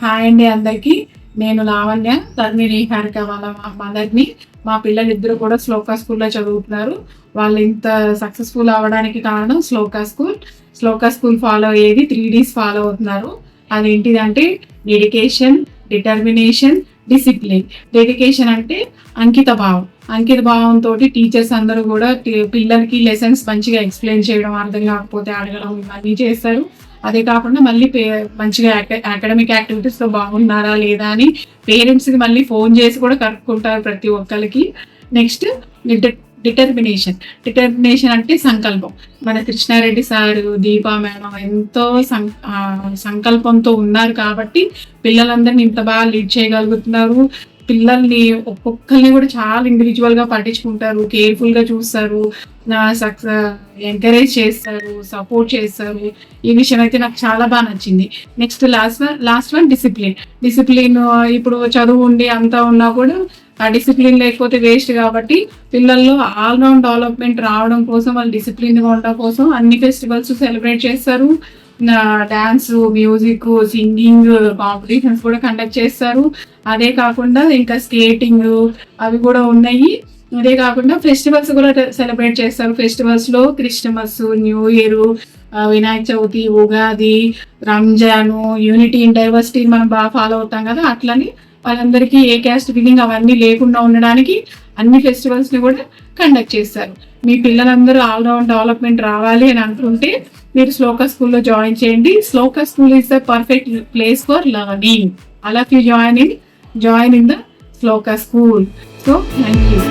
Hi అండి అందరికీ. నేను లావణ్య, ధర్మిని హారిక వాళ్ళ మదర్ని. మా పిల్లలిద్దరూ కూడా శ్లోకా స్కూల్లో చదువుతున్నారు. వాళ్ళు ఇంత సక్సెస్ఫుల్ అవ్వడానికి కారణం shloka school. Shloka school follow అయ్యేది 3Ds ఫాలో అవుతున్నారు. అదేంటిదంటే డెడికేషన్, డిటర్మినేషన్, డిసిప్లిన్. డెడికేషన్ అంటే అంకిత భావంతో టీచర్స్ అందరూ కూడా పిల్లలకి లెసన్స్ మంచిగా ఎక్స్ప్లెయిన్ చేయడం, అర్థం కాకపోతే అడగడం, ఇవన్నీ చేస్తారు. అదే కాకుండా మళ్ళీ మంచిగా అకాడమిక్ యాక్టివిటీస్లో బాగున్నారా లేదా అని పేరెంట్స్కి మళ్ళీ ఫోన్ చేసి కూడా కనుక్కుంటారు ప్రతి ఒక్కరికి. నెక్స్ట్ డిటర్మినేషన్ అంటే సంకల్పం. మన కృష్ణారెడ్డి సారు, దీపా మేడం ఎంతో సంకల్పంతో ఉన్నారు కాబట్టి పిల్లలందరినీ ఇంత బాగా లీడ్ చేయగలుగుతున్నారు. పిల్లల్ని ఒక్కొక్కరిని కూడా చాలా ఇండివిజువల్గా పట్టించుకుంటారు, కేర్ఫుల్గా చూస్తారు, ఎంకరేజ్ చేస్తారు, సపోర్ట్ చేస్తారు. ఈ విషయం అయితే నాకు చాలా బాగా నచ్చింది. Next last one discipline. ఇప్పుడు చదువు ఉండి అంతా ఉన్నా కూడా ఆ డిసిప్లిన్ లేకపోతే వేస్ట్ కాబట్టి పిల్లల్లో ఆల్రౌండ్ డెవలప్మెంట్ రావడం కోసం, వాళ్ళు డిసిప్లిన్గా ఉండడం కోసం అన్ని ఫెస్టివల్స్ సెలబ్రేట్ చేస్తారు. డాన్స్, మ్యూజిక్, సింగింగ్ కాంపిటీషన్స్ కూడా కండక్ట్ చేస్తారు. అదే కాకుండా ఇంకా స్కేటింగ్ అవి కూడా ఉన్నాయి. అదే కాకుండా ఫెస్టివల్స్ కూడా సెలబ్రేట్ చేస్తారు. ఫెస్టివల్స్లో Christmas, new year, Vinayaka Chavithi, Ugadi, Ramzan, unity in diversity మనం బాగా ఫాలో అవుతాం కదా. అట్లని వాళ్ళందరికీ ఏ క్యాస్ట్ ఫీలింగ్ అవన్నీ లేకుండా ఉండడానికి అన్ని ఫెస్టివల్స్ని కూడా కండక్ట్ చేస్తారు. మీ పిల్లలందరూ ఆల్రౌండ్ డెవలప్మెంట్ రావాలి అని అనుకుంటే మీరు శ్లోకా స్కూల్లో జాయిన్ చేయండి. Shloka school is the perfect place for learning. అలా join in the Shloka school. So thank you.